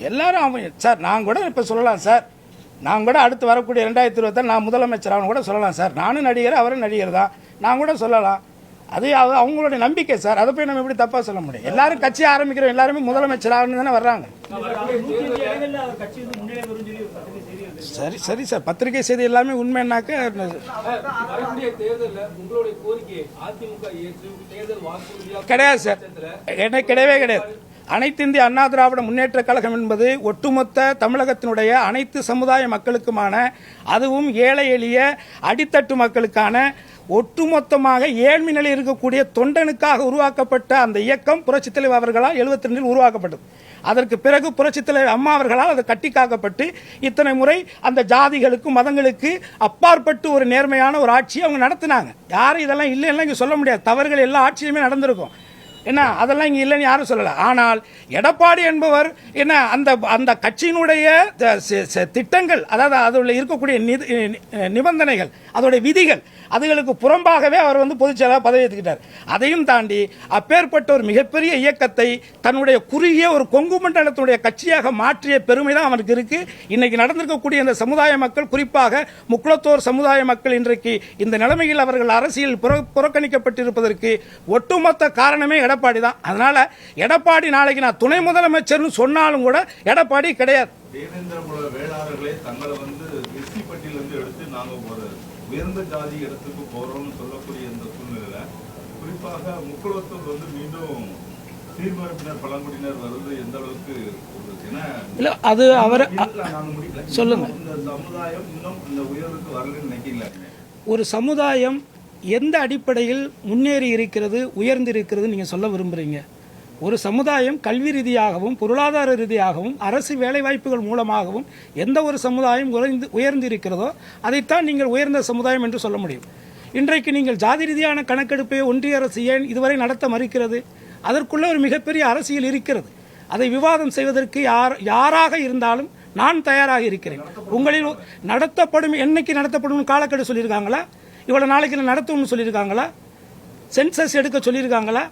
எல்லாரும் சார் நான் கூட இப்போ சொல்லலாம் சார், நான் கூட அடுத்து வரக்கூடிய 2026 நான் முதலமைச்சர் அவனு கூட சொல்லலாம் சார். நானும் நடிகர், அவரும் நடிகர் தான், நான் கூட சொல்லலாம். அது அவங்களுடைய நம்பிக்கை சார். அதை போய் நம்ம எப்படி தப்பா சொல்ல முடியும்? எல்லாரும் கட்சி ஆரம்பிக்கிறோம், எல்லாருமே முதலமைச்சர் ஆகணும் தானே வர்றாங்க. சரி சரி சார், பத்திரிகை செய்தி எல்லாமே உண்மைன்னாக்க கிடையாது சார். எனக்கு கிடையவே கிடையாது. அனைத்து இந்திய அண்ணா திராவிட முன்னேற்ற கழகம் என்பது ஒட்டுமொத்த தமிழகத்தினுடைய அனைத்து சமுதாய மக்களுக்குமான, அதுவும் ஏழை எளிய அடித்தட்டு மக்களுக்கான, ஒட்டுமொத்தமாக ஏழ்மை நிலையில் இருக்கக்கூடிய தொண்டனுக்காக உருவாக்கப்பட்ட அந்த இயக்கம் புரட்சித் தலைவர் அவர்களால் 72 உருவாக்கப்பட்டது. அதற்கு பிறகு புரட்சித் தலைவர் அம்மா அவர்களால் அது கட்டி காக்கப்பட்டு இத்தனை முறை அந்த ஜாதிகளுக்கு மதங்களுக்கு அப்பாற்பட்டு ஒரு நேர்மையான ஒரு ஆட்சியை அவங்க நடத்தினாங்க. யாரும் இதெல்லாம் இல்லைன்னா இங்கே சொல்ல முடியாது. தவறுகள் எல்லா ஆட்சியுமே நடந்திருக்கும். என்ன அதெல்லாம் இங்கே இல்லைன்னு யாரும் சொல்லலை. ஆனால் எடப்பாடி என்பவர் என்ன அந்த கட்சியினுடைய திட்டங்கள், அதாவது அதில் இருக்கக்கூடிய நிபந்தனைகள், அதோடைய விதிகள், அதுகளுக்கு புறம்பாகவே அவர் பொதுச் செயலாளர் பதவி ஏற்றுக்கிட்டார். அதையும் தாண்டி அப்பேற்பட்ட ஒரு மிகப்பெரிய இயக்கத்தை தன்னுடைய குறுகிய ஒரு கொங்கு மண்டலத்துடைய கட்சியாக மாற்றிய பெருமை தான் அவருக்கு இருக்கு. இன்னைக்கு நடந்திருக்கக்கூடிய இந்த சமுதாய மக்கள், குறிப்பாக முக்குளத்தோர் சமுதாய மக்கள் இன்றைக்கு இந்த நிலைமையில் அவர்கள் அரசியல் புறக்கணிக்கப்பட்டிருப்பதற்கு ஒட்டுமொத்த காரணமே எடப்பாடி தான். அதனால எடப்பாடி நாளைக்கு நான் துணை முதலமைச்சர்னு சொன்னாலும் கூட எடப்பாடி கிடையாது. வேளாளர்களே தங்களை எஸ்சி பட்டியலிருந்து எடுத்து நாங்க ஒரு உயர்ந்த ஜாதி இடத்துக்கு போறோம்னு சொல்லக்கூடிய இந்த சூழ்நிலையில குறிப்பாக முக்குளத்தூர் மீண்டும் சீர்மரப்பினர் பழங்குடியினர் வருவது எந்த அளவுக்கு இல்ல அது அவர் சொல்லுங்க. இந்த சமுதாயம் இன்னும் இந்த உயர்வுக்கு வரலன்னு நினைக்கல. ஒரு சமுதாயம் எந்த அடிப்படையில் முன்னேறி இருக்கிறது, உயர்ந்து இருக்கிறது நீங்க சொல்ல விரும்புறீங்க? ஒரு சமுதாயம் கல்வி ரீதியாகவும் பொருளாதார ரீதியாகவும் அரசு வேலைவாய்ப்புகள் மூலமாகவும் எந்த ஒரு சமுதாயம் உயர்ந்து இருக்கிறதோ அதைத்தான் நீங்கள் உயர்ந்த சமுதாயம் என்று சொல்ல முடியும். இன்றைக்கு நீங்கள் ஜாதி ரீதியான கணக்கெடுப்பை ஒன்றிய அரசு ஏன் இதுவரை நடத்த மறுக்கிறது? அதற்குள்ள ஒரு மிகப்பெரிய அரசியல் இருக்கிறது. அதை விவாதம் செய்வதற்கு யாராக இருந்தாலும் நான் தயாராக இருக்கிறேன். உங்களில் நடத்தப்படும், என்னைக்கு நடத்தப்படும் காலக்கெடு சொல்லியிருக்காங்களா? இவ்வளவு நாளைக்கு நடத்தும்னு சொல்லியிருக்காங்களா? சென்சஸ் எடுக்க சொல்லியிருக்காங்களா?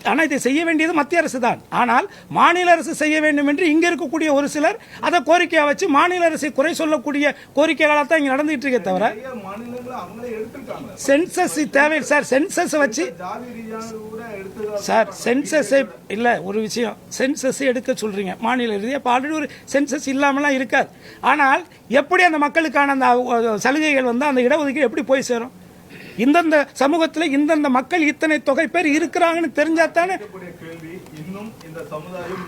ஆனால் இதை செய்ய வேண்டியது மத்திய அரசு தான். ஆனால் மாநில அரசு செய்ய வேண்டும் என்று இங்க இருக்கக்கூடிய ஒரு சிலர் அதை கோரிக்கையா வச்சு மாநில அரசை குறை சொல்லக்கூடிய கோரிக்கைகளாக தான் இங்க நடந்துட்டு இருக்கே தவிர சென்சஸ் தேவை சார். சென்சஸ் வச்சு சார் சென்சஸ் இல்ல, ஒரு விஷயம் சென்சஸ் எடுக்க சொல்றீங்க மாநில ரீதியாக. ஆல்ரெடி ஒரு சென்சஸ் இல்லாமலாம் இருக்காது. ஆனால் எப்படி அந்த மக்களுக்கான அந்த சலுகைகள் அந்த இடஒதுக்கீடு எப்படி போய் சேரும்? இந்தந்த சமூகத்தில் இந்தந்த மக்கள் இத்தனை தொகை பேர் இருக்கிறாங்கன்னு தெரிஞ்சாத்தானே.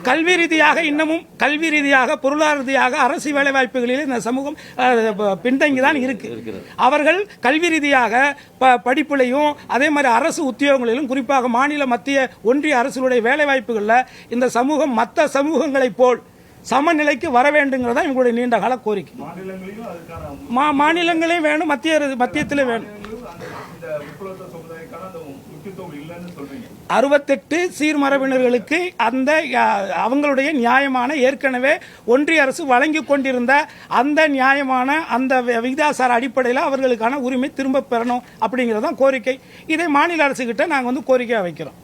கல்வி ரீதியாக இன்னமும் கல்வி ரீதியாக பொருளாதார ரீதியாக அரசு வேலை வாய்ப்புகளில் இந்த சமூகம் பின்தங்கிதான் இருக்கு. அவர்கள் கல்வி ரீதியாக படிப்புலையும் அதே மாதிரி அரசு உத்தியோகங்களிலும் குறிப்பாக மாநில மத்திய ஒன்றிய அரசுடைய வேலை வாய்ப்புகளில் இந்த சமூகம் மற்ற சமூகங்களை போல் சமநிலைக்கு வர வேண்டுங்கிறதா எங்களுடைய நீண்ட கால கோரிக்கை. மாநிலங்களையும் வேணும், மத்தியத்திலே வேணும். 68 சீர்மரபினர்களுக்கு அந்த அவங்களுடைய நியாயமான, ஏற்கனவே ஒன்றிய அரசு வழங்கி கொண்டிருந்த அந்த நியாயமான அந்த விகிதாசார அடிப்படையில் அவர்களுக்கான உரிமை திரும்ப பெறணும் அப்படிங்கறதான் கோரிக்கை. இதை மாநில அரசு கிட்ட நாங்கள் கோரிக்கையா வைக்கிறோம்.